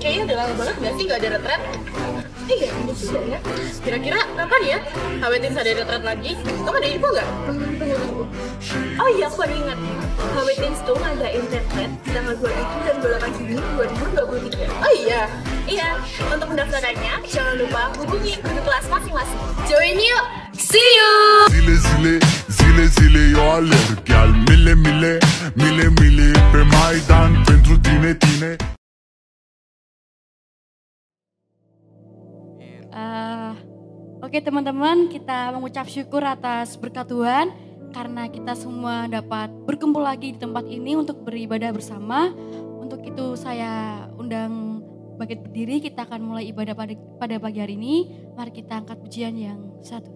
Kayaknya udah lama banget gak sih gak ada retret? Iya, ini sudah ya. Kira-kira kapan ya HW Teens ada retret lagi? Kamu ada info gak? Tunggu. Oh iya, aku baru ingat. HW Teens tuh ngadain retret tanggal 27 dan 28 Juni 2023. Oh iya. Iya, untuk mendaftarkannya jangan lupa hubungi guru kelas masing-masing. Join yuk! See you! Zile eu alerg Iar mile pe Maidan pentru tine. Oke teman-teman, kita mengucap syukur atas berkat Tuhan karena kita semua dapat berkumpul lagi di tempat ini untuk beribadah bersama. Untuk itu saya undang Bangkit berdiri, kita akan mulai ibadah pada pagi hari ini. Mari kita angkat pujian yang satu.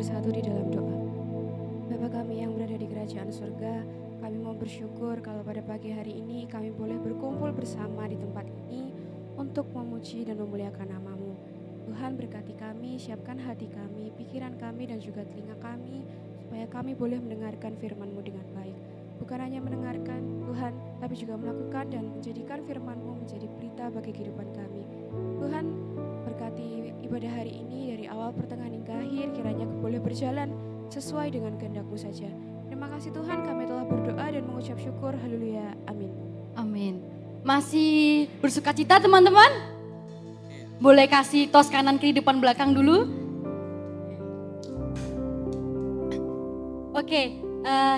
bersatu di dalam doa. Bapa kami yang berada di kerajaan surga, kami mau bersyukur kalau pada pagi hari ini kami boleh berkumpul bersama di tempat ini untuk memuji dan memuliakan nama-Mu. Tuhan berkati kami, siapkan hati kami, pikiran kami dan juga telinga kami, supaya kami boleh mendengarkan firman-Mu dengan baik. Bukan hanya mendengarkan Tuhan, tapi juga melakukan dan menjadikan firman-Mu menjadi berita bagi kehidupan kami. Tuhan, berkati ibadah hari ini dari awal pertengahan hingga akhir, kiranya boleh berjalan sesuai dengan kehendak-Mu saja. Terima kasih Tuhan, kami telah berdoa dan mengucap syukur. Haleluya, amin. Amin. Masih bersuka cita teman-teman? Boleh kasih tos kanan kiri depan belakang dulu? Oke,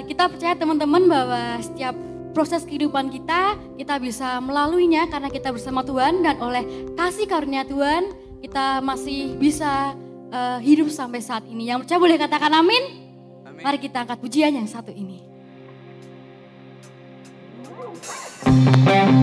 kita percaya teman-teman bahwa setiap proses kehidupan kita bisa melaluinya karena kita bersama Tuhan, dan oleh kasih karunia Tuhan kita masih bisa hidup sampai saat ini. Yang percaya boleh katakan amin? Amin. Mari kita angkat pujian yang satu ini. Akan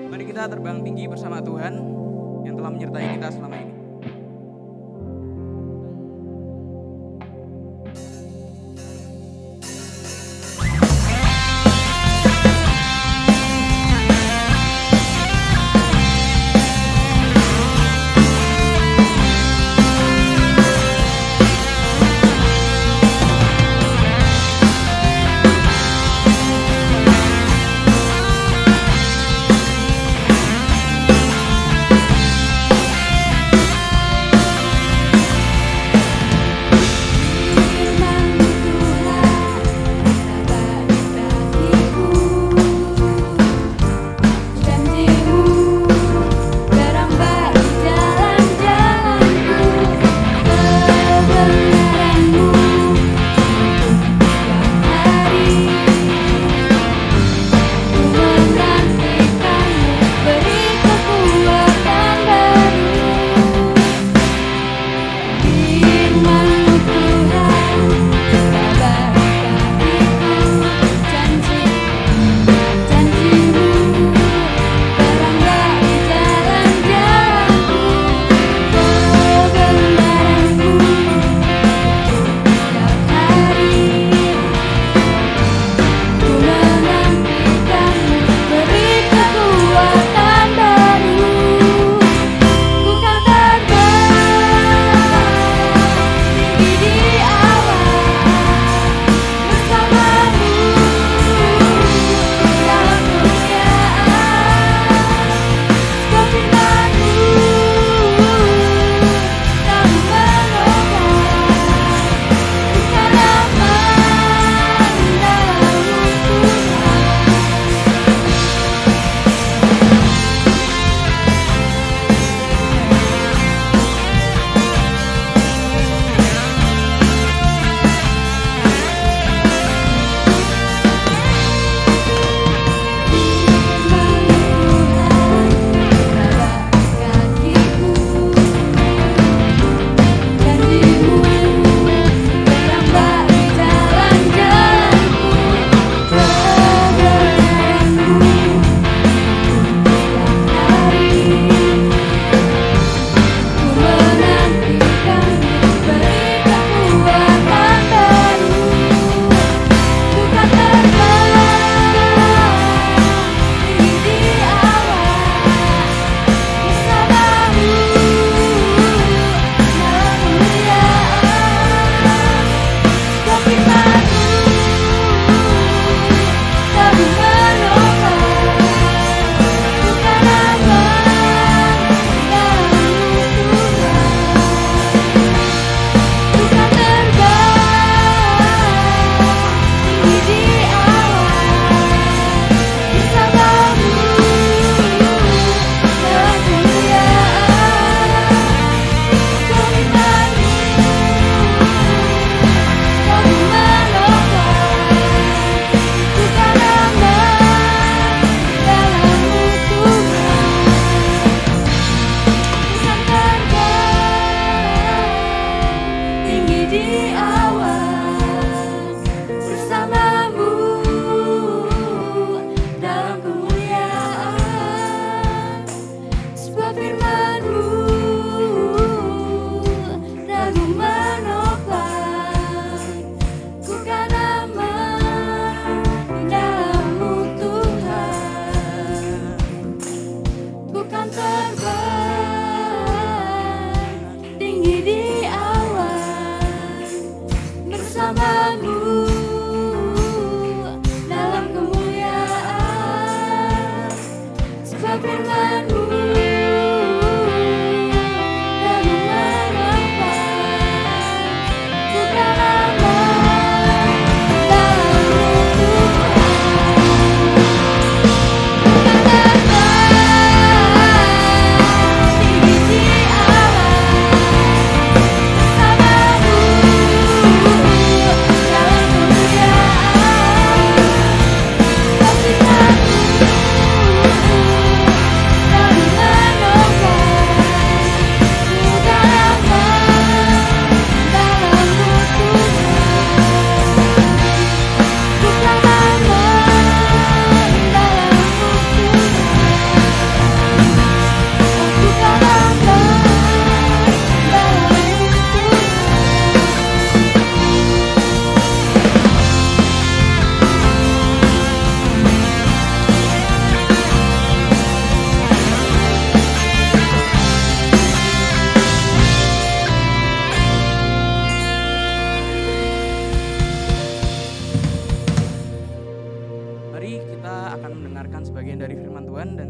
Mari kita terbang tinggi bersama Tuhan yang telah menyertai kita selama ini.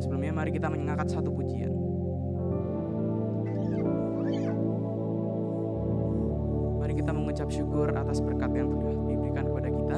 Sebelumnya mari kita mengangkat satu pujian. Mari kita mengucap syukur atas berkat yang telah diberikan kepada kita.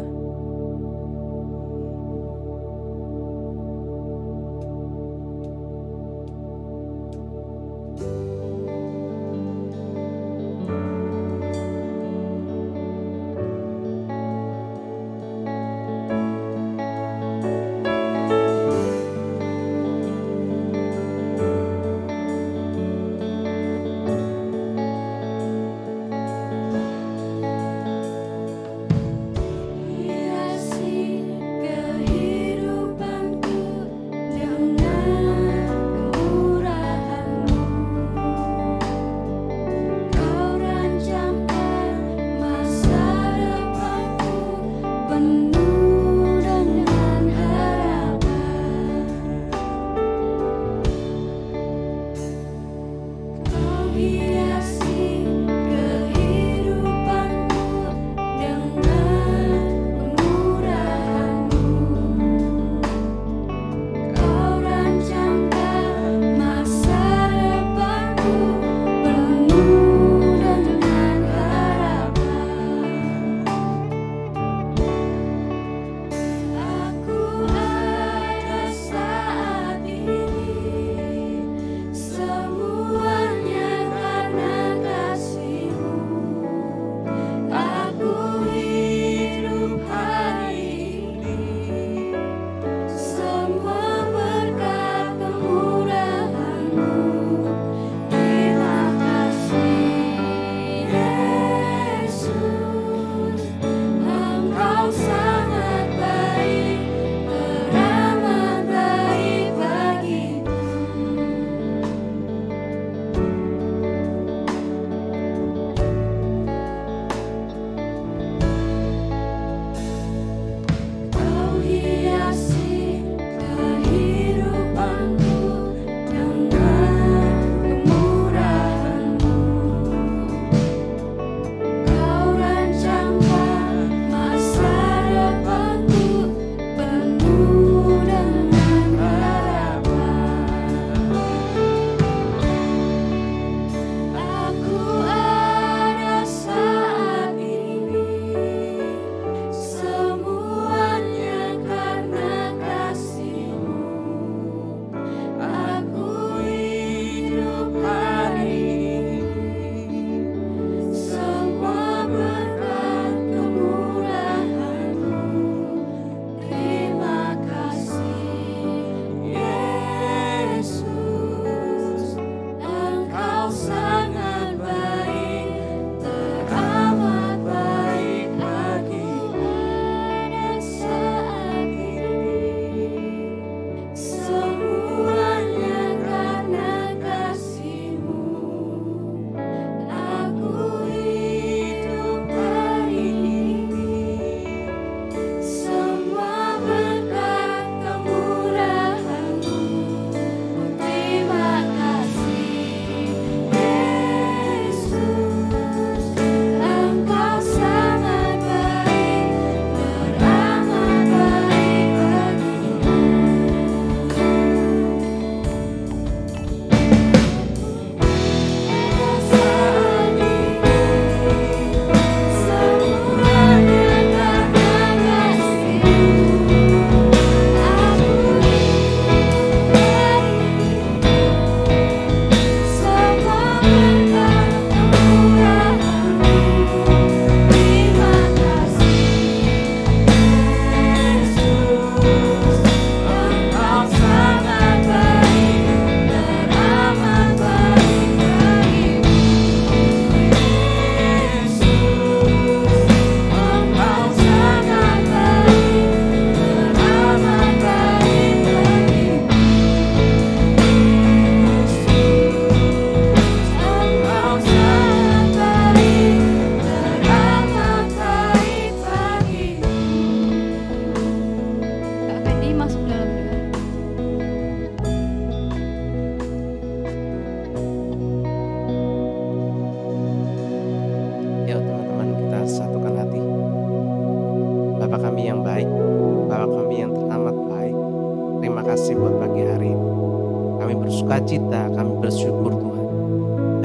sukacita kami bersyukur Tuhan.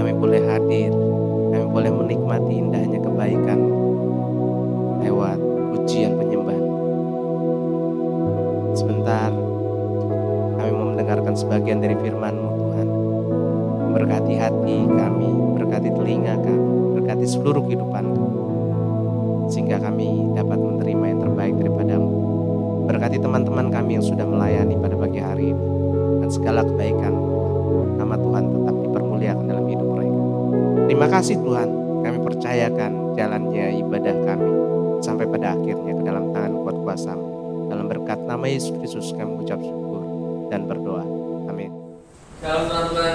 Kami boleh hadir, kami boleh menikmati indahnya kebaikan lewat pujian penyembahan. Sebentar kami mau mendengarkan sebagian dari firman-Mu Tuhan. Berkati hati kami, berkati telinga kami, berkati seluruh kehidupan kami, sehingga kami dapat menerima yang terbaik daripada-Mu. Berkati teman-teman kami yang sudah melayani pada pagi hari ini, dan segala kebaikan nama Tuhan tetap dipermuliakan dalam hidup mereka. Terima kasih Tuhan, kami percayakan jalannya ibadah kami sampai pada akhirnya ke dalam tangan kuat kuasa-Mu. Dalam berkat nama Yesus Kristus kami mengucap syukur dan berdoa. Amin. Shalom teman-teman.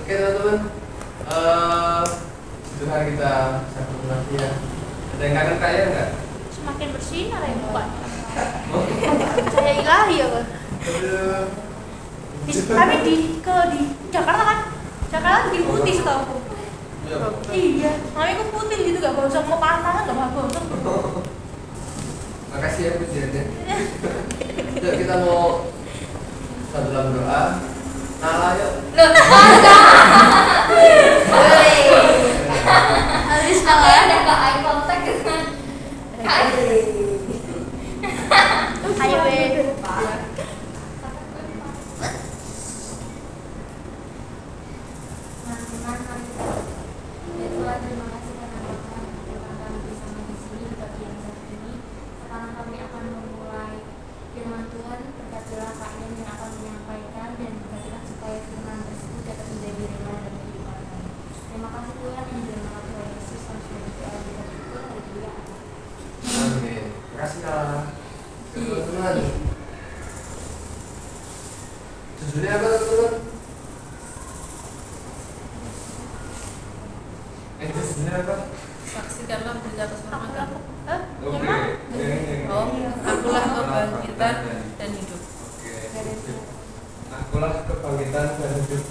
Oke teman-teman, Tuhan kita satu lagi ya. Ada yang kangen kaya nggak? Semakin bersinar ya Pak. Cahaya ilahi ya Pak. Kami di Jakarta kan? Jakarta di putih setahu. Iya, kami kok putih gitu gak bau sama panas, gak bau. Makasih ya pujiannya. Yuk kita mau satu dalam doa. Nala yuk. Habis Nala ada gak eye contact gitu. Ayo Tuhan, terima kasih karena Bapak mempertemukan kami bersama di sini di pagi yang saat ini. Sekarang kami akan memulai firman Tuhan. Berkatilah Kak Ian yang akan menyampaikan, dan berkatilah supaya firman tersebut dapat menjadi rema dalam kehidupan kami. Terima kasih Tuhan, yang dalam nama Tuhan Yesus kami sudah berdoa dan bersyukur. Haleluya. Amin. Terima kasih Nala. Teman-teman, judulnya apa teman-teman? Judulnya apa? Saksikanlah berita keselamatan. Oke. Oh, akulah kebangkitan dan hidup. Oke. Akulah kebangkitan dan hidup.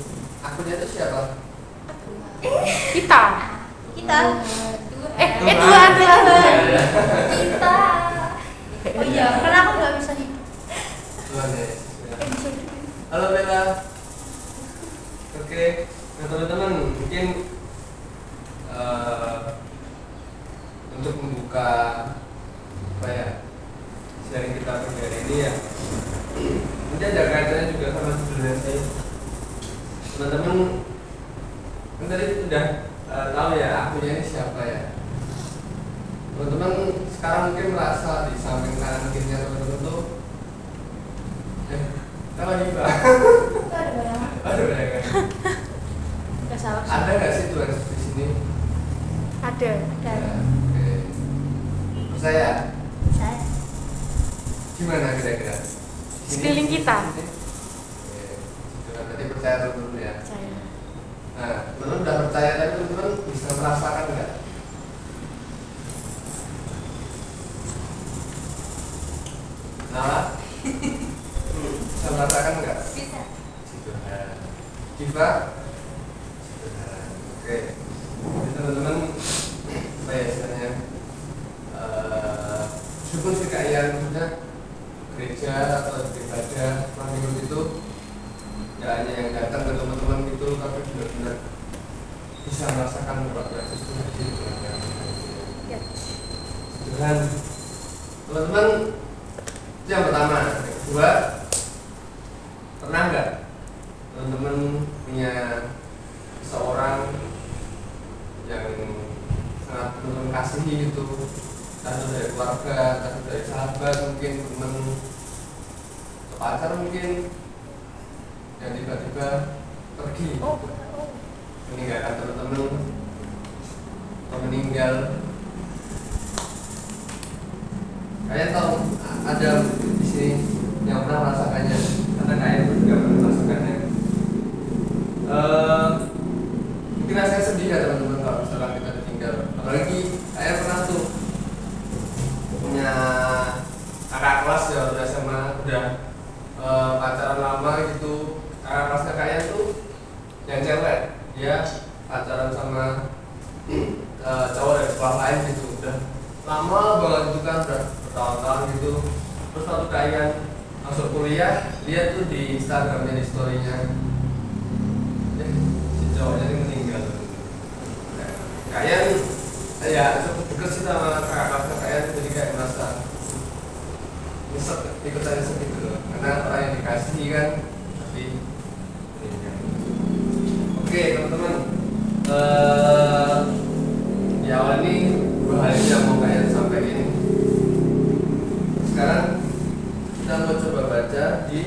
Akunya itu siapa? Kita. Tuhan. Kita. Oh iya, karena aku nggak bisa hidup. Tuhan ya. Bisa hidup. Halo Bella. Oke. Nah teman-teman, mungkin untuk membuka apa ya sharing kita pada hari ini ya, ini ada kaitannya juga sama judulnya saya. Teman-teman kan tadi udah tahu ya akunya ini siapa ya. Teman-teman sekarang mungkin merasa di samping kanan kirinya teman-teman tuh apa nih Mbak? Ada bayangan. Ada bayangan. Nggak salah. Ada nggak sih Tuhan di sini? Ada. Oke. Percaya? Saya. Gimana kira-kira? Sekeliling kita. Oke. Berarti percaya dulu ya. Saya. Nah, teman-teman udah percaya tapi teman-teman bisa merasakan nggak? Nah, bisa merasakan nggak? Bisa. Diva? Oke. Jadi teman-teman apa ya istilahnya? Syukur sih kalian sudah gereja atau ibadah minggu itu nggak hanya yang datang ke teman-teman itu, tapi benar-benar bisa merasakan Roh Yesus itu hadir dengan kami. Tuhan, teman-teman, itu yang pertama. Yang kedua, pernah nggak teman-teman punya seorang yang sangat teman-teman kasihi gitu, entah dari keluarga, entah dari sahabat, mungkin teman pacar mungkin, yang tiba-tiba pergi meninggalkan teman-teman atau meninggal. Kalian tahu ada di sini yang pernah merasakannya, karena kalian juga pernah merasakannya. Mungkin rasanya sedih ya teman-teman kalau misalkan kita ditinggal. Apalagi saya pernah tuh punya kakak kelas ya, udah SMA, udah pacaran lama gitu. Kakak kelasnya kalian tuh yang cewek, dia pacaran sama cowok dari sekolah lain gitu, udah lama banget gitu kan, udah bertahun-tahun gitu. Terus waktu kalian masuk kuliah, lihat tuh di Instagramnya, di story-nya, si cowoknya ini meninggal. Kalian ya cukup deket sih sama kakak kelasnya kalian, jadi kayak merasa nyesek, ikutan nyesek gitu loh, karena orang yang dikasih kan tapi meninggal. Oke teman-teman, di awal ini 2 hal ini yang mau kalian sampaikan. Sekarang kita mau coba baca di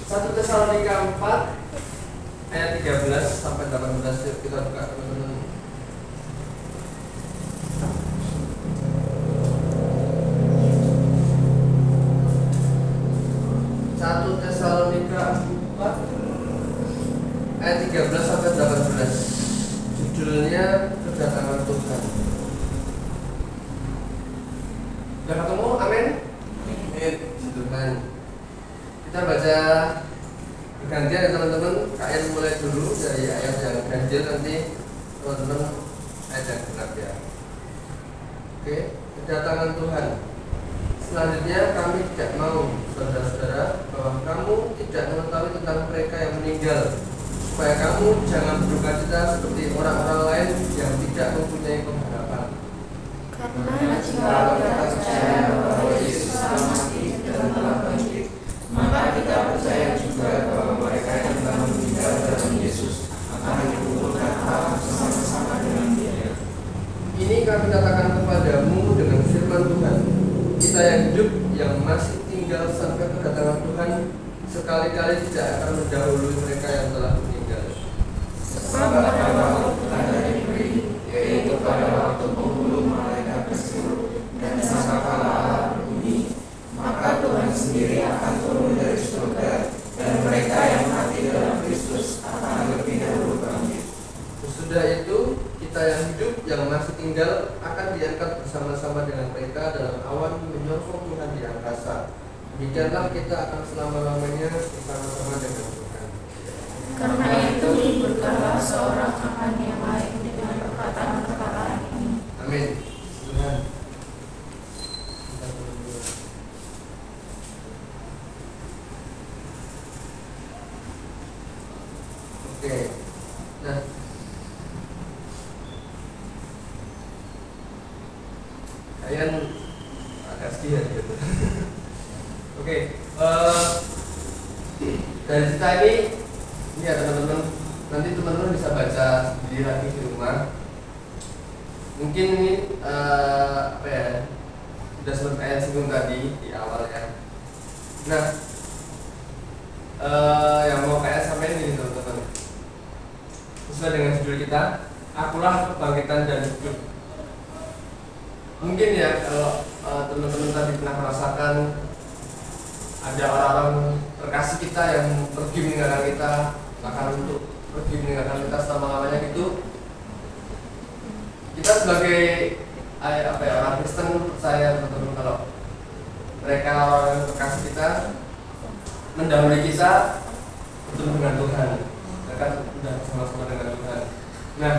1 Tesalonika 4 ayat 13 sampai 18. Yuk kita buka teman-teman. 1 Tesalonika 4 ayat 13 sampai 18. Judulnya Kedatangan Tuhan. Sudah ketemu? Amin. Tuhan. Kita baca bergantian ya teman-teman. Kalian mulai dulu dari ayat yang ganjil, nanti teman-teman ayat yang genap ya. Oke, kedatangan Tuhan. Selanjutnya kami tidak mau, saudara-saudara, bahwa kamu tidak mengetahui tentang mereka yang meninggal, supaya kamu jangan berduka cita seperti orang-orang lain yang tidak mempunyai pengharapan. Karena jika kita percaya bahwa Yesus telah mati dan telah bangkit, maka kita percaya juga bahwa mereka yang telah meninggal dalam Yesus akan dikumpulkan Allah bersama-sama dengan Dia. Ini kami katakan kepadamu dengan firman Tuhan, kita yang hidup, yang masih tinggal sampai kedatangan Tuhan, sekali-kali tidak akan mendahului mereka yang telah meninggal. Sebab pada waktu Tuhan diberi, yaitu pada waktu penghulu malaikat berseru dan sangkakala Allah berbunyi, maka Tuhan sendiri akan turun dari surga, dan mereka yang mati dalam Kristus akan lebih dahulu bangkit. Sesudah itu, kita yang hidup, yang masih tinggal akan diangkat bersama-sama dengan mereka dalam awan menyongsong Tuhan di angkasa. Demikianlah kita akan selama-lamanya bersama-sama dengan Tuhan. Karena itu berkata seorang akan yang lain dengan perkataan-perkataan ini. Amin. Tuhan. Oke. Nah, kalian agak sekian gitu. Oke, dari cerita ini ya teman-teman, nanti teman-teman bisa baca sendiri lagi di rumah. Mungkin ini apa ya, sudah sempat saya singgung tadi di awal ya. Nah, yang mau kayak sampaikan ini teman-teman, sesuai dengan judul kita, akulah kebangkitan dan hidup. Mungkin ya kalau teman-teman tadi pernah merasakan ada orang-orang terkasih kita yang pergi meninggalkan kita, bahkan untuk pergi meninggalkan kita selama-lamanya gitu. Kita sebagai apa ya, orang Kristen percaya teman-teman kalau mereka orang terkasih kita mendahului kita bertemu dengan Tuhan, mereka sudah bersama-sama dengan Tuhan. Nah,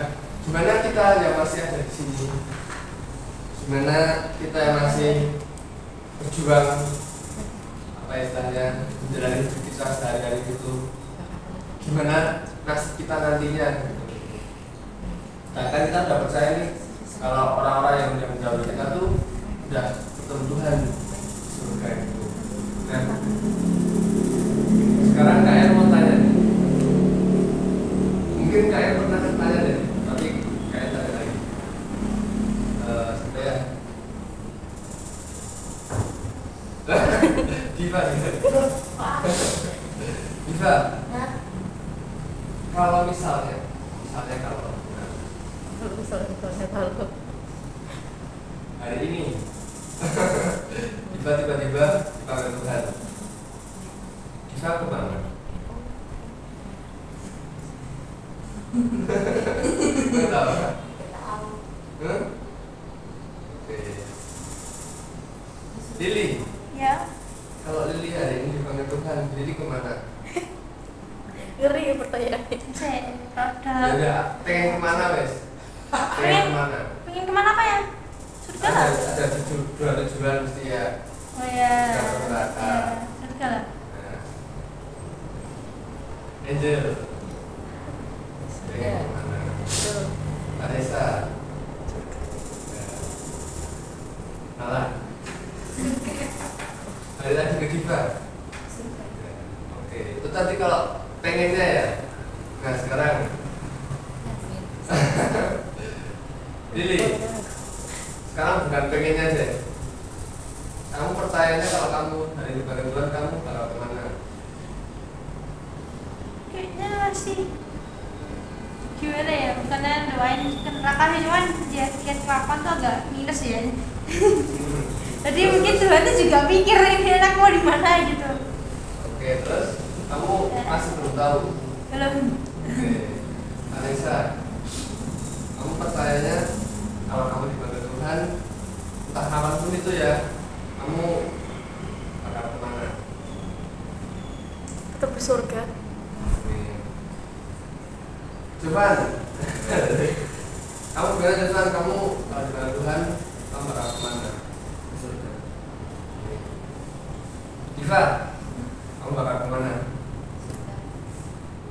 gimana kita yang masih ada di sini? Gimana kita yang masih berjuang, apa istilahnya, menjalani hidup kita sehari-hari gitu? Gimana nasib kita nantinya? Bahkan kita udah percaya nih kalau orang-orang yang udah mendahului kita tuh udah bertemu Tuhan surga itu. Nah, sekarang kalian mau tanya nih. Mungkin kalian pernah tanya deh, tapi kalian tanya lagi. Sudah ya. Diva. Kalau misalnya kalau hari ini tiba-tiba dipanggil Tuhan, Diva kemana? Nggak tahu kan? Oke. Lili. Ya. Kalau Lili hari ini dipanggil Tuhan, Lili kemana? Ngeri pertanyaannya. Ya udah, pengen kemana wes? Pengen kemana? Pengen kemana apa ya? Surga lah. Ada dua tujuan mesti ya. Oh ya. Neraka. Surga lah. Angel. Ya. Betul. Anissa. Malah. Ada lagi ke Diva. Oke, itu tadi kalau pengennya ya. Nah sekarang Lili, sekarang bukan pengennya deh. Kamu percayanya kalau kamu hari di bareng Tuhan kamu bakal kemana? Kayaknya masih gimana ya, bukannya doain ke neraka sih, cuman jihad kelapan tuh agak minus ya. Jadi mungkin Tuhan tuh juga mikir ini anak mau di mana gitu. Oke, terus kamu masih belum tahu. Belum. Oke, Anissa, kamu percayanya kalau kamu dipanggil Tuhan, entah kapanpun itu ya, kamu bakal kemana? Tetap di surga. Cuman, kamu bilang Tuhan, kamu kalau dipanggil Tuhan, kamu bakal kemana? Ke surga. Diva, kamu bakal kemana?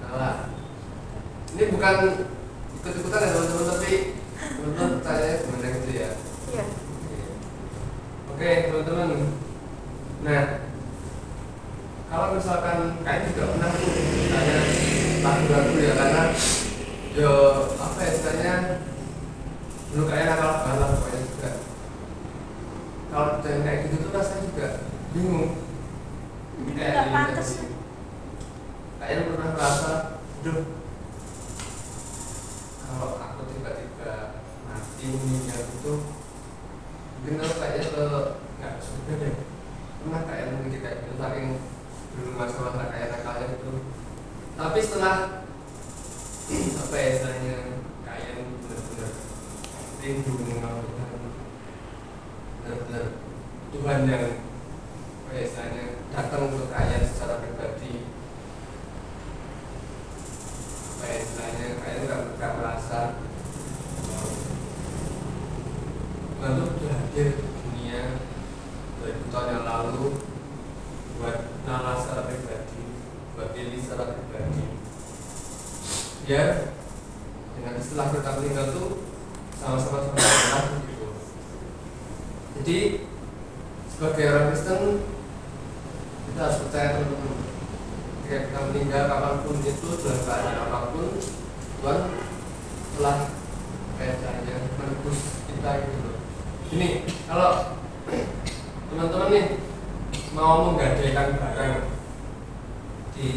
Nah, ini bukan ikut-ikutan ya teman-teman, tapi teman-teman percaya gimana gitu ya. Iya. Oke teman-teman. Nah, kalau misalkan kayak juga pernah tuh tanya lagu-lagu ya, karena yo apa ya istilahnya dulu kayak nakal banget pokoknya juga. Kalau jangan kayak gitu tuh rasanya juga bingung. Nggak pantas. Kayaknya pernah merasa, duh, kalau aku tiba-tiba mati meninggal itu, mungkin aku kayaknya nggak surga deh. Pernah kayak mungkin kayak gitu, saking dulu masa-masa kayak nakalnya itu. Tapi setelah apa ya istilahnya kayak benar-benar rindu mengenal Tuhan, benar-benar Tuhan yang apa ya istilahnya datang untuk kalian secara pribadi. Apa ya istilahnya kalian nggak merasa lalu sudah hadir di dunia 2000 tahun yang lalu buat Nala secara pribadi, buat Lili secara pribadi, biar dengan istilah kita meninggal tuh sama-sama gitu. Jadi sebagai orang Kristen kita harus percaya teman-teman, ketika kita meninggal kapanpun itu dalam keadaan apapun, Tuhan telah kayaknya menebus kita gitu. Ini kalau teman-teman nih mau menggadaikan barang di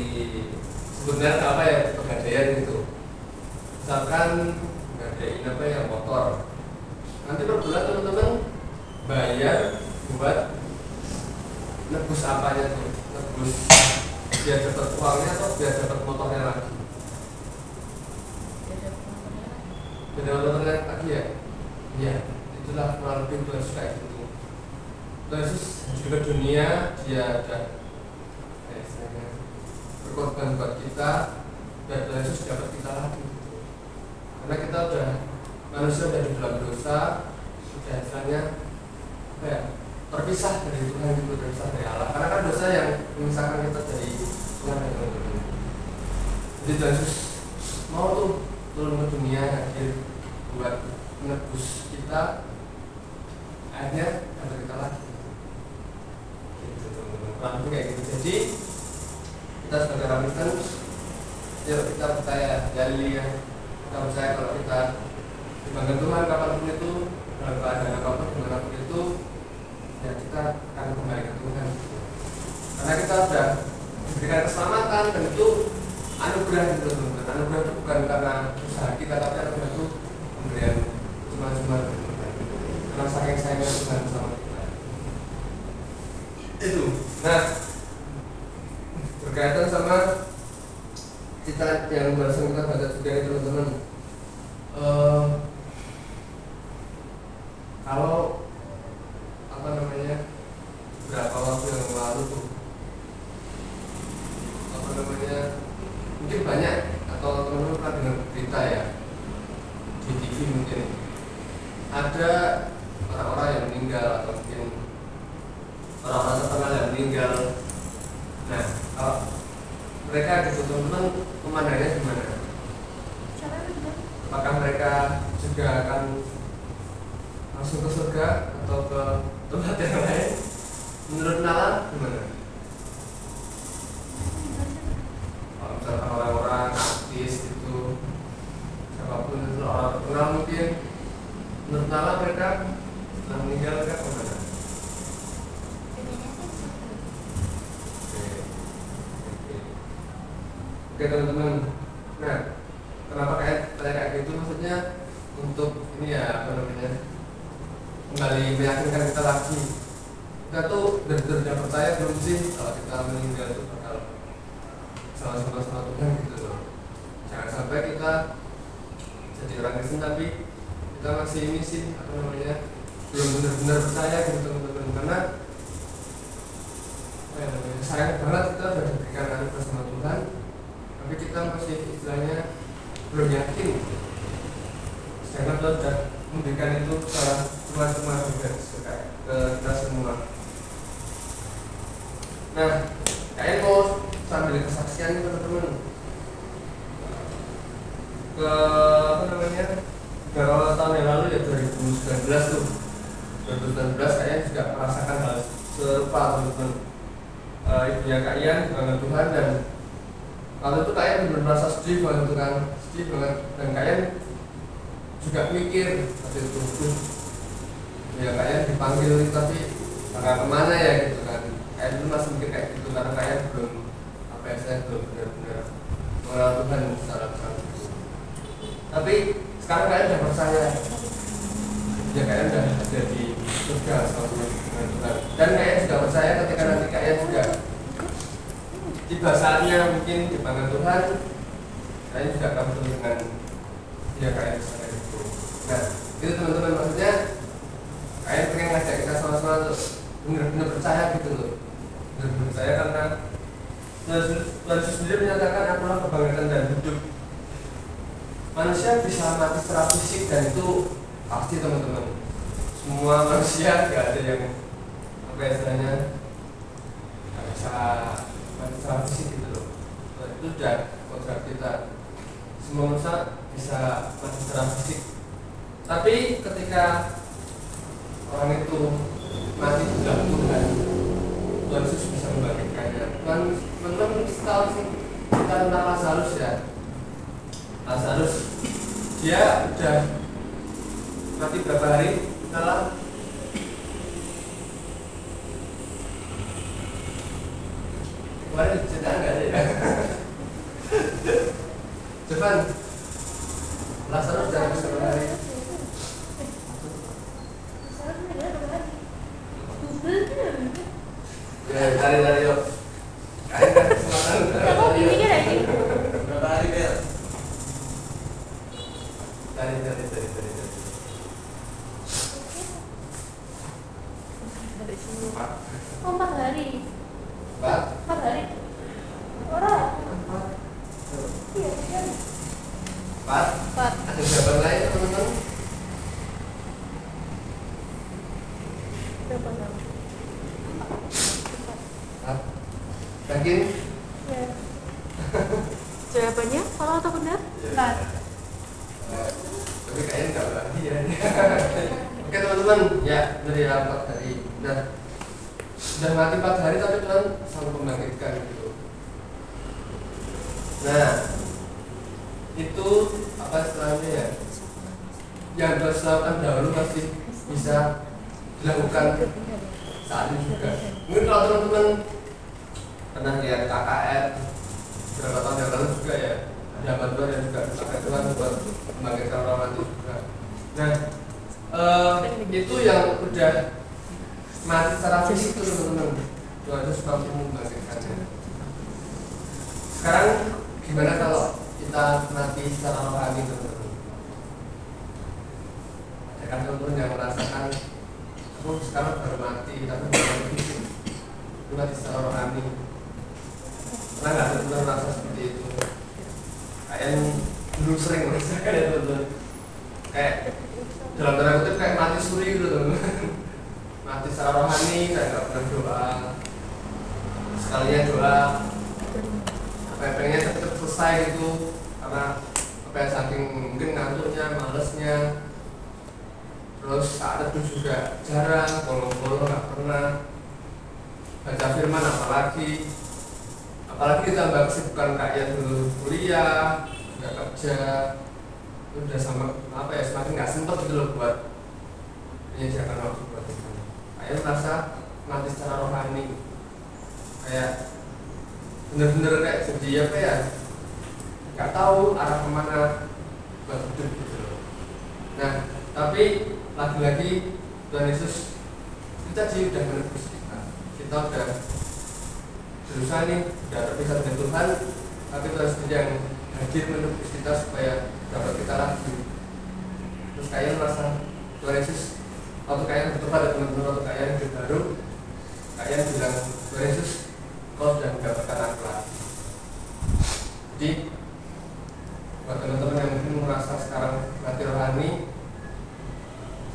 sebenarnya apa ya pegadaian itu, misalkan menggadaiin apa ya motor, nanti per bulan teman-teman bayar buat nebus apanya tuh, nebus biar dapat uangnya atau biar dapat motornya lagi, biar dapat motornya lagi ya, iya itulah kurang lebih Tuhan Yesus kayak gitu. Tuhan Yesus hadir ke dunia, dia ada berkorban buat kita, dan Tuhan Yesus dapat kita lagi. Karena kita udah manusia udah di dalam dosa, sudah istilahnya apa ya, terpisah dari Tuhan gitu, terpisah dari Allah. Karena kan dosa yang memisahkan kita dari Tuhan yang benar. Jadi Tuhan Yesus mau tuh turun ke dunia hadir buat menebus kita, akhirnya dapat kita lagi. Gitu teman-teman, kayak gitu. Jadi kita sebagai orang Kristen, ya kita percaya dari ya, kita percaya kalau kita dipanggil Tuhan kapanpun itu, dalam keadaan apapun dimanapun itu, ya kita akan kembali ke Tuhan. Karena kita sudah diberikan keselamatan dan itu anugerah gitu teman-teman. Anugerah itu bukan karena usaha kita, tapi anugerah itu pemberian cuma-cuma dari Tuhan. Karena saking sayangnya Tuhan sama kita. Itu. Nah, berkaitan sama kita yang barusan kita baca juga nih teman-teman. Kalau apa namanya beberapa waktu yang lalu tuh apa namanya mungkin banyak atau teman-teman pernah dengar berita ya di TV mungkin ada orang-orang orang-orang terkenal yang meninggal. Nah, kalau mereka gitu teman-teman memandangnya gimana? Apakah mereka juga akan langsung ke surga atau ke tempat yang lain? Menurut Nala gimana? Kalau misalkan orang-orang artis itu, siapapun itu orang terkenal mungkin, menurut Nala mereka setelah meninggal mereka kemana? Oke teman-teman, nah kenapa kayak gitu, maksudnya untuk ini ya apa namanya, kembali meyakinkan kita lagi, kita tuh benar-benar percaya belum sih kalau kita meninggal itu bakal sama Tuhan gitu loh. Jangan sampai kita jadi orang Kristen tapi kita masih ini sih apa namanya, belum benar-benar percaya gitu teman-teman, karena sayang banget kita sudah diberikan anugerah sama Tuhan tapi kita masih istilahnya belum yakin, sedangkan Tuhan sudah memberikan itu secara cuma-cuma juga ke kita semua. Nah, kayaknya mau sambil kesaksian nih teman-teman, ke apa namanya, beberapa tahun yang lalu ya 2019 tuh, 2019 kayaknya juga merasakan hal serupa teman-teman. Ibunya Kak Ian dengan Tuhan, dan lalu itu Kak Ian benar-benar merasa sedih banget kan, sedih banget, dan Kak Ian juga mikir waktu itu, ya Kak Ian dipanggil tapi bakal kemana ya gitu kan. Kak Ian dulu masih mikir kayak gitu karena Kak Ian belum apa ya, saya belum benar-benar mengenal Tuhan secara besar. Tapi sekarang Kak Ian sudah percaya, ya Kak Ian sudah ada di surga sama dengan Tuhan, dan Kak Ian juga percaya ketika nanti Kak Ian juga tiba saatnya mungkin dipanggil Tuhan, Kak Ian juga akan bertemu dengan dia Kak Ian secara itu. Nah itu teman-teman, maksudnya Kak Ian pengen ngajak kita sama-sama untuk benar-benar percaya gitu loh, benar-benar percaya karena Tuhan Yesus sendiri menyatakan akulah kebangkitan dan hidup. Manusia bisa mati secara fisik dan itu pasti teman-teman, semua manusia gak ada yang apa ya istilahnya gak bisa mati secara fisik gitu loh. Itu udah kodrat kita, semua manusia bisa mati secara fisik. Tapi ketika orang itu mati di dalam Tuhan, Tuhan Yesus bisa membangkitkannya. Teman-teman tahu sih kita tentang Lazarus ya. Lazarus dia udah mati berapa hari? Salah. Kemarin cerita nggak ada ya? Cepat. Lazarus udah mati berapa hari? Ya, cari yuk. Kayak kesempatan. Berapa hari Bel? Cari. Oh, 4 hari. 4 hari. Orang. 4. Iya, kan. 4. Ada jawaban lain teman-teman? Berapa tahun? Yakin? Ya. Jawabannya salah atau benar? Nah, Tapi kayaknya nggak lagi ya. Oke teman-teman, ya dari rapat tadi, nah sudah mati 4 hari tapi Tuhan selalu membangkitkan gitu. Nah itu apa istilahnya ya? Yang Tuhan lakukan dahulu masih bisa dilakukan saat ini juga. Mungkin kalau teman-teman pernah lihat KKR beberapa tahun yang lalu juga ya, ada bantuan yang juga dipakai Tuhan buat membangkitkan orang mati juga. Nah itu yang udah mati secara fisik itu teman-teman, Tuhan Yesus mampu membangkitkannya. Sekarang gimana kalau kita mati secara rohani teman-teman? Ada kan teman-teman yang merasakan aku sekarang baru mati tapi baru fisik, aku mati secara rohani. Pernah nggak teman-teman merasa seperti itu? Kayak dulu sering merasakan ya teman-teman, kayak dalam tanda kutip kayak mati suri gitu teman-teman. mati secara rohani, kayak nggak pernah doa, sekalinya doa apa ya, pengennya cepet selesai gitu karena apa ya, saking mungkin ngantuknya, malesnya. Terus saat itu juga jarang, bolong-bolong nggak pernah baca firman, apalagi ditambah kesibukan kayak dulu kuliah, nggak kerja, udah sama apa ya, semakin nggak sempet gitu loh buat menyediakan waktu buat itu. Kayak merasa mati secara rohani, kayak bener-bener kayak jadi apa ya, nggak tahu arah kemana buat hidup gitu loh. Nah tapi lagi-lagi Tuhan Yesus kita udah menebus kita udah berusaha nih, udah terpisah dengan Tuhan, tapi Tuhan sendiri yang hadir menebus kita supaya dapat kita lagi. Terus kalian merasa Tuhan Yesus, waktu kalian bertobat ada teman-teman, waktu kalian hidup baru, kalian bilang Tuhan Yesus, kau sudah mendapatkan aku lagi. Jadi buat teman-teman yang mungkin merasa sekarang mati rohani,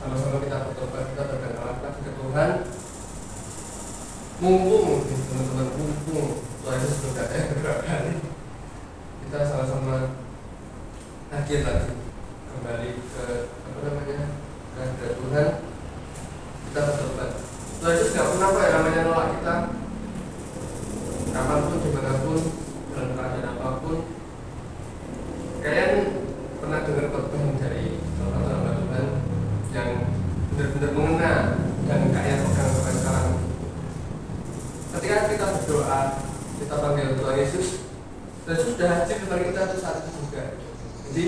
sama-sama kita bertobat, kita berdoa lagi ke Tuhan. Mumpung teman-teman, mumpung Tuhan Yesus sudah ada yang kedua kali, kita sama-sama hadir lagi kembali ke apa namanya, ke Tuhan. Kita bertobat. Tuhan Yesus nggak pernah kok yang namanya nolak kita, kapanpun, dimanapun, dalam keadaan apapun. Kalian pernah dengar khotbah dari salah satu hamba Tuhan yang benar-benar mengena dan kalian pegang sampai sekarang. Ketika kita berdoa, kita panggil Tuhan Yesus, Tuhan Yesus sudah hadir kepada kita itu saat itu juga. Jadi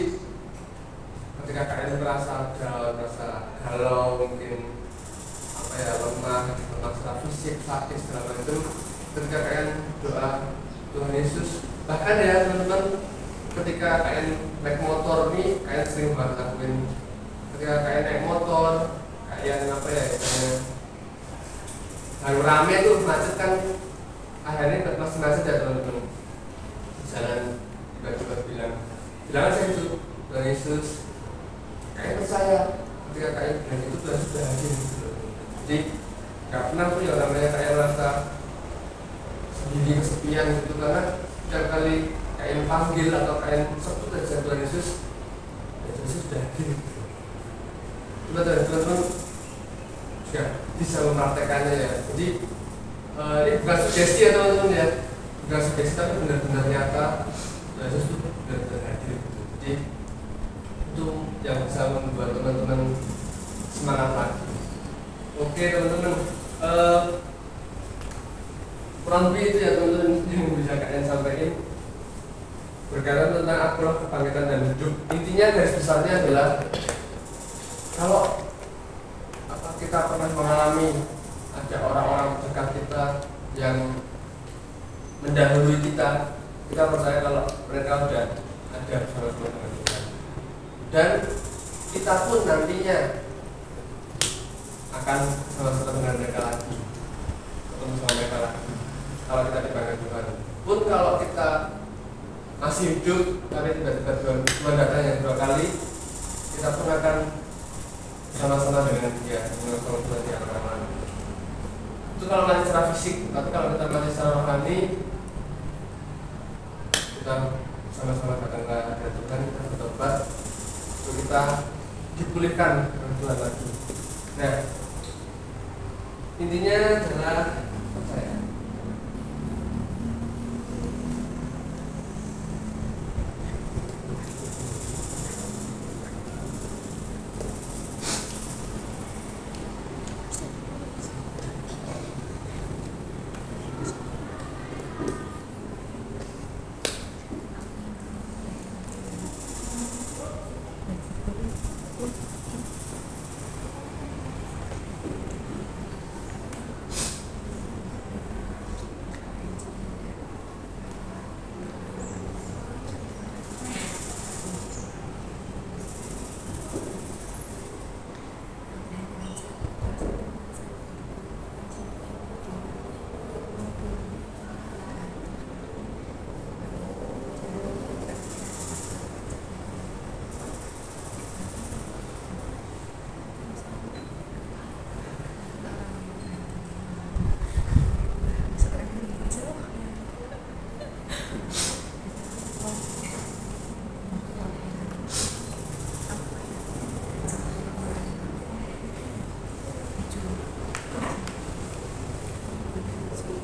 ketika kalian merasa down, merasa galau, mungkin apa ya, lemah secara fisik, sakit segala macam, ketika kalian doa Tuhan Yesus, bahkan ya teman-teman, ketika kalian naik motor nih, kalian sering banget lakuin. Ketika kalian naik motor, kalian apa ya, lalu rame tuh, macet kan, akhirnya masih macet ya teman-teman. Jalan tiba-tiba bilang aja itu Tuhan Yesus, kalian percaya. Ketika kalian bilang itu Tuhan sudah hadir. Jadi nggak pernah tuh yang namanya kalian rasa sendiri, kesepian gitu, karena setiap kali kalian panggil atau kalian sebut aja Tuhan Yesus, ya Tuhan Yesus sudah hadir. Coba teman-teman ya bisa mempraktekannya ya. Jadi ini bukan sugesti ya teman-teman ya, bukan sugesti tapi benar-benar nyata. Tuhan Yesus itu benar-benar hadir. Jadi itu yang bisa membuat teman-teman semangat lagi. Oke teman-teman, kurang lebih itu ya teman-teman yang bisa kalian sampaikan berkaitan tentang akulah kebangkitan dan hidup. Intinya garis besarnya adalah kalau kita pernah mengalami ada orang-orang terdekat kita yang mendahului kita, kita percaya kalau mereka sudah ada bersama-sama dengan Tuhan, dan kita pun nantinya akan sama-sama dengan mereka lagi, ketemu sama mereka lagi kalau kita dipanggil Tuhan. Pun kalau kita masih hidup tapi tiba-tiba Tuhan datang yang dua kali, kita pun akan sama-sama dengan dia, dengan Tuhan di antara. Itu kalau mati secara fisik, tapi kalau kita mati secara rohani, kita sama-sama datang ke Tuhan, kita bertobat, untuk kita dipulihkan dengan Tuhan lagi. Nah, intinya adalah percaya.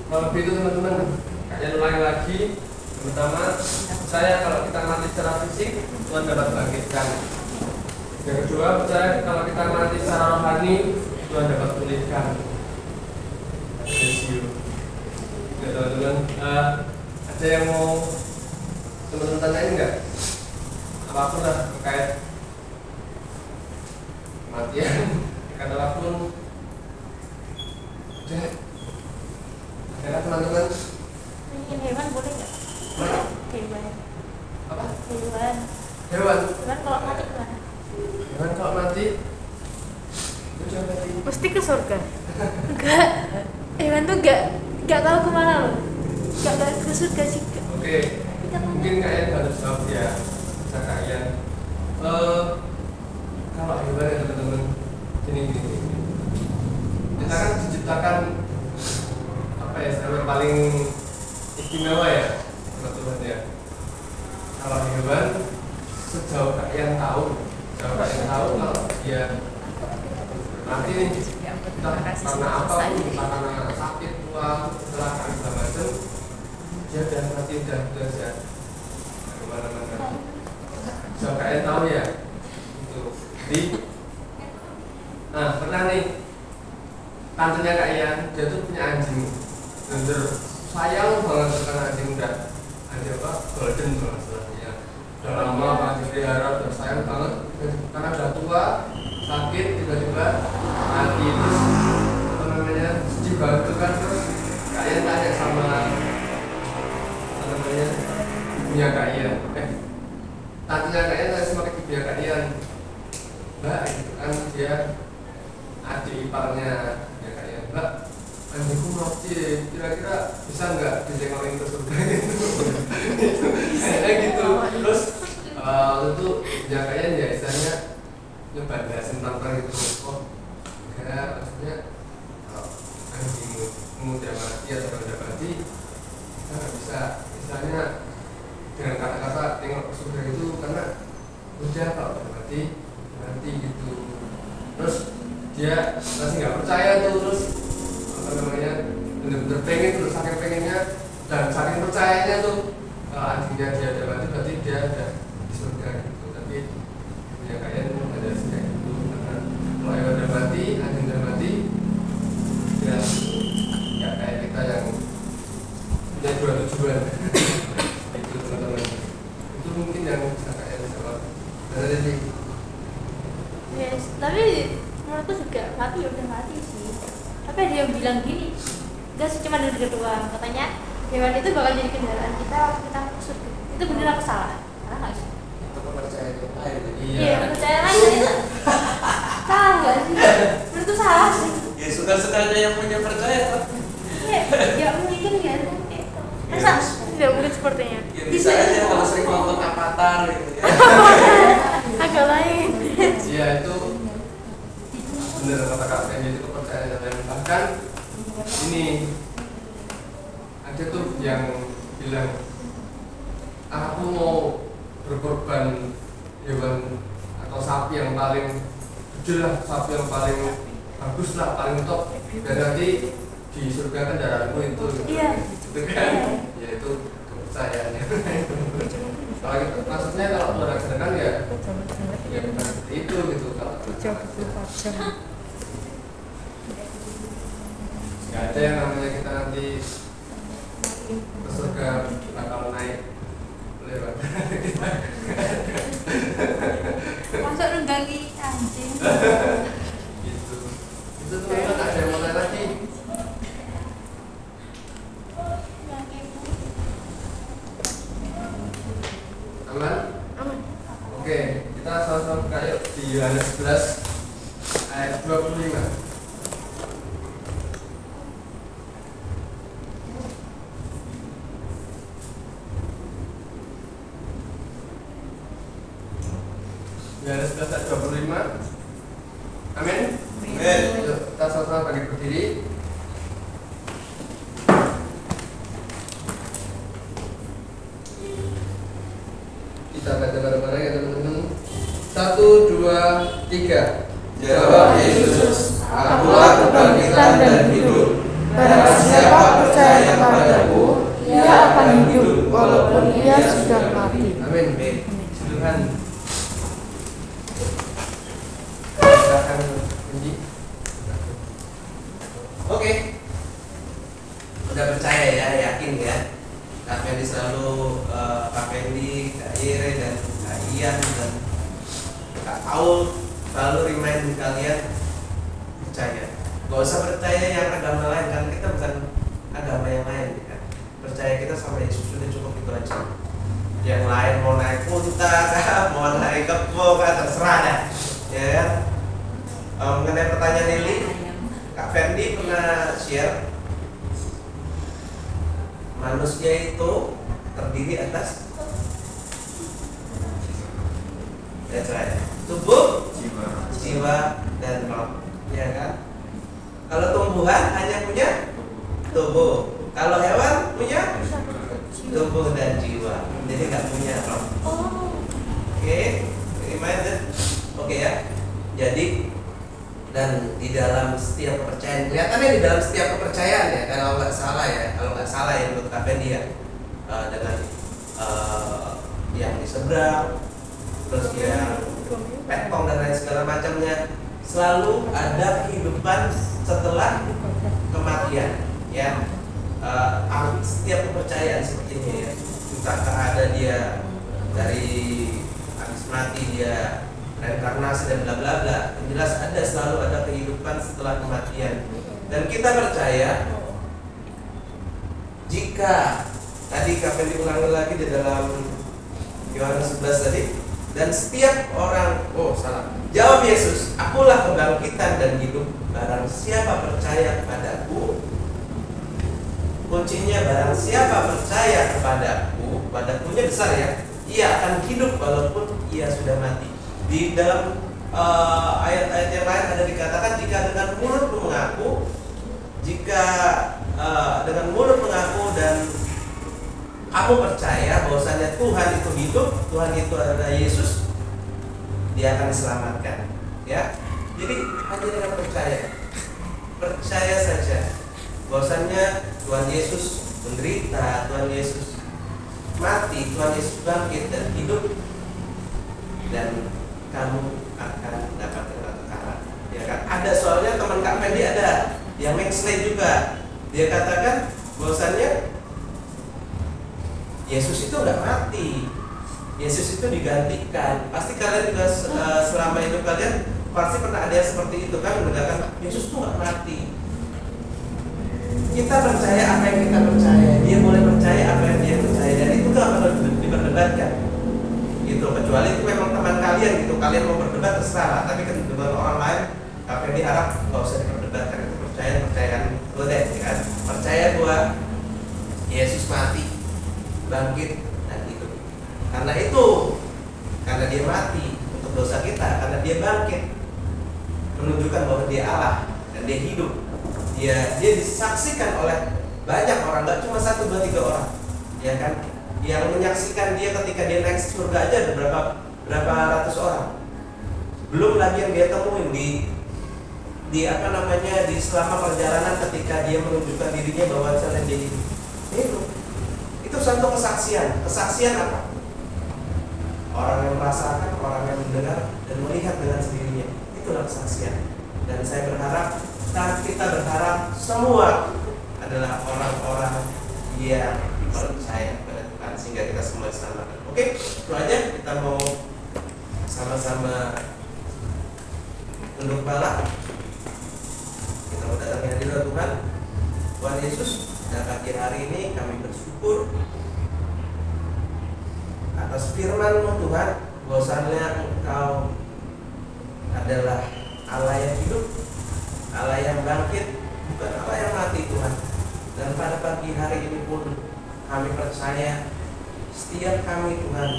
Kalau begitu teman-teman, kalian ulangi lagi. Pertama, percaya kalau kita mati secara fisik, Tuhan dapat bangkitkan. Yang kedua, percaya kalau kita mati secara rohani, Tuhan dapat pulihkan. Ya teman-teman, ada yang mau teman-teman tanyain nggak? Apapun lah terkait kematian, kata apapun. Ada teman-teman? Bikin hewan boleh nggak? Hewan. Apa? Hewan. Hewan. Hewan kalau mati gimana? Hewan kalau mati, Mesti ke surga. Enggak. Hewan tuh enggak tahu kemana loh. Enggak ke surga juga. Oke. Mungkin kalian harus jawab ya. Bisa kalian. Kalau hewan ya teman-teman, gini. Kita kan diciptakan apa ya, yang paling istimewa ya, teman-teman ya. Kalau hewan, sejauh kalian tahu kalau dia nanti nih, entah karena apa pun, entah karena sakit, tua, kecelakaan segala macam, dia udah mati, udah ya kemana-mana. Sejauh kalian tahu ya, itu. Jadi, nah pernah nih, tantenya kalian, dia tuh punya anjing, bener sayang banget karena anjing udah anjing apa, golden maksudnya. Udah lama anjing dihara, udah sayang banget, karena udah tua, sakit, tiba-tiba mati. Terus apa namanya, sedih banget tuh kan. Terus kalian tanya sama apa namanya, ibunya kalian, tantenya kalian tanya sama ibunya kalian, Mbak, itu kan dia adik iparnya ya kalian, Mbak, anjingku mati, kira-kira bisa nggak dijengokin ke surga gitu. Kayaknya gitu. Terus itu ya kalian ya istilahnya nyoba jelasin tentang itu. Oh enggak, maksudnya anjingmu udah mati atau udah mati, kita nggak bisa istilahnya dengan kata-kata tengok ke surga itu, karena udah kalau udah mati gitu. Terus dia masih nggak percaya tuh, terus apa namanya, bener-bener pengen, terus saking pengennya dan saking percayanya tuh anjingnya dia udah mati, berarti dia udah di surga gitu. Tapi punya kalian ada kayak gitu, karena kalau yang udah mati, anjing udah mati, ya nggak kayak kita yang punya dua tujuan. Itu teman-teman, itu mungkin yang bisa kalian jawab. Ada sih. Yes, tapi menurutku juga mati ya udah mati sih. Tapi ada yang bilang gini, enggak sih, cuma dari doang, katanya hewan itu bakal jadi kendaraan kita waktu kita ke surga. Itu bener apa salah? Salah nggak sih? Itu kepercayaan yang lain. Iya, kepercayaan lain itu salah nggak sih? Menurutku salah sih. Ya suka-sukanya yang punya percaya kan. Iya, ya mungkin ya. Masa tidak mungkin sepertinya? Ya bisa aja kalau sering nonton Avatar gitu ya. Agak lain. Iya, itu benar kata Kak Fendi, itu kepercayaan yang lain. Bahkan ini ada tuh yang bilang, aku mau berkorban hewan atau sapi yang paling kecil lah, sapi yang paling bagus lah, paling top, dan nanti di surga kan darahku itu. Iya. Itu kan, ya itu kepercayaannya. Kalau gitu, maksudnya kalau melaksanakan ya bukan seperti itu gitu. Kalau nggak ada yang namanya kita nanti ke surga bakal naik lewat kita. Masuk nunggangi anjing. Gitu. Itu teman-teman, ada yang mau tanya lagi? Aman? Aman. Oke, kita sama-sama buka yuk di Yohanes 11 ayat 25. Yohanes 11 ayat 25. Amin. Amin. Yuk, kita sama-sama bangkit berdiri. Kita baca bareng-bareng ya teman-teman. 1, 2, 3. Jawab Yesus, akulah kebangkitan dan hidup. Barang siapa percaya Oke. Udah percaya ya, yakin ya. Kak Fendi selalu, Kak Fendi, Kak Yere dan Kak Ian dan Kak Paul selalu remind kalian percaya. Gak usah percaya yang agama lain, karena kita bukan agama yang lain ya. Percaya kita sama Yesus sudah cukup, itu aja. Yang lain mau naik unta kah, mau naik kebo kah, terserah dah. Ya kan? Mengenai pertanyaan Lili, Kak Fendi pernah share manusia itu terdiri atas tubuh, jiwa, dan roh, ya kan? Kalau tumbuhan hanya punya tubuh, kalau hewan punya tubuh dan jiwa, jadi nggak punya roh. Oke, reminder, oke ya. Jadi dan di dalam setiap kepercayaan, kelihatannya di dalam setiap kepercayaan ya, kalau nggak salah ya menurut Kak Fendi ya, dengan yang di seberang, terus yang petong dan lain segala macamnya, selalu ada kehidupan setelah kematian ya. Setiap kepercayaan seperti ini ya, entahkah ada dia dari habis mati dia reinkarnasi dan bla bla bla, yang jelas selalu ada kehidupan setelah kematian. Dan kita percaya jika tadi Kak Fendi ulangi lagi di dalam Yohanes 11 tadi, dan setiap orang, jawab Yesus, akulah kebangkitan dan hidup, barang siapa percaya kepadaku, kuncinya barang siapa percaya kepadaku, padakunya besar ya, ia akan hidup walaupun ia sudah mati. Di dalam ayat-ayat yang lain ada dikatakan, jika dengan mulut mengaku, dengan mulut mengaku dan kamu percaya bahwasanya Tuhan itu hidup, Tuhan itu adalah Yesus, dia akan diselamatkan. Ya, jadi hanya dengan percaya saja bahwasanya Tuhan Yesus menderita, Tuhan Yesus mati, Tuhan Yesus bangkit dan hidup, dan kamu akan mendapatkan kekalahan. Ya kan? Ada soalnya teman Kak Fendi ada yang Maxley juga, dia katakan bahwasannya Yesus itu nggak mati, Yesus itu digantikan. Pasti kalian juga selama hidup kalian pasti pernah ada yang seperti itu kan, mengatakan Yesus itu nggak mati. Kita percaya apa yang kita percaya, dia boleh percaya apa yang dia percaya, dan itu nggak perlu diperdebatkan. Gitu, kecuali itu memang teman kalian gitu, kalian mau berdebat terserah, tapi kan dengan orang lain, Kak Fendi harap nggak usah diperdebatkan. Itu percayaan lo deh, kan? Percaya bahwa Yesus mati, bangkit dan hidup. Karena dia mati untuk dosa kita, karena dia bangkit menunjukkan bahwa dia Allah dan dia hidup. Dia disaksikan oleh banyak orang, nggak cuma 1, 2, 3 orang, ya kan? Yang menyaksikan dia ketika dia naik surga aja ada berapa ratus orang. Belum lagi yang dia temuin di selama perjalanan ketika dia menunjukkan dirinya bahwa dia hidup. Itu satu kesaksian. Kesaksian apa? Orang yang merasakan, orang yang mendengar dan melihat dengan sendirinya. Itulah kesaksian. Dan saya berharap, kita berharap semua adalah orang-orang yang percaya pada Tuhan, sehingga kita semua diselamatkan. Oke, itu aja. Kita mau sama-sama tunduk kepala. Kita mau datangin hadirat Tuhan. Tuhan Yesus, pada pagi hari ini kami bersyukur atas firman-Mu Tuhan, bahwasannya Engkau adalah Allah yang hidup, Allah yang bangkit, bukan Allah yang mati Tuhan. Dan pada pagi hari ini pun kami percaya setiap kami Tuhan,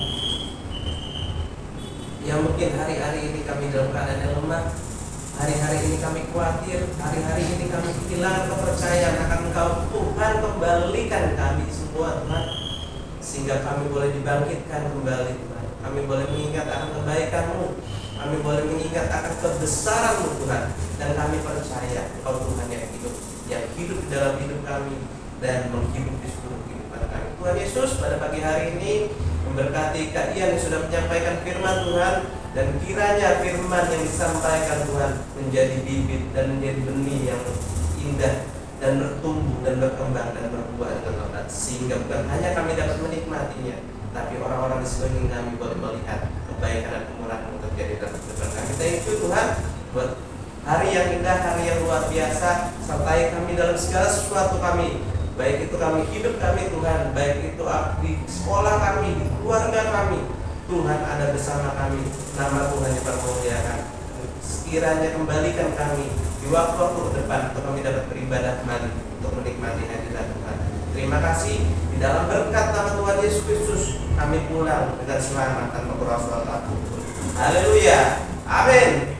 yang mungkin hari-hari ini kami dalam keadaan yang lemah, hari-hari ini kami khawatir, hari-hari ini kami kehilangan kepercayaan akan Engkau Tuhan, kembalikan kami semua Tuhan, sehingga kami boleh dibangkitkan kembali Tuhan. Kami boleh mengingat akan kebaikan-Mu, kami boleh mengingat akan kebesaran-Mu Tuhan, dan kami percaya Engkau Tuhan yang hidup di dalam hidup kami dan menghidup di seluruh kehidupan kami. Tuhan Yesus, pada pagi hari ini memberkati Kak Ian yang sudah menyampaikan firman Tuhan, dan kiranya firman yang disampaikan Tuhan menjadi bibit dan menjadi benih yang indah dan bertumbuh dan berkembang dan berbuah dengan lebat, sehingga bukan hanya kami dapat menikmatinya, tapi orang-orang di sekeliling kami boleh melihat kebaikan dan kemurahan yang terjadi dalam kehidupan kami. Thank you Tuhan buat hari yang indah, hari yang luar biasa. Sertai kami dalam segala sesuatu kami, baik itu kami hidup kami Tuhan, baik itu di sekolah kami, di keluarga kami. Tuhan ada bersama kami, nama Tuhan dipermuliakan. Sekiranya kembalikan kami di waktu-waktu ke depan untuk kami dapat beribadah kembali, untuk menikmati hadirat Tuhan. Terima kasih, di dalam berkat nama Tuhan Yesus Kristus kami pulang dengan selamat tanpa kurang suatu apapun. Haleluya, amin.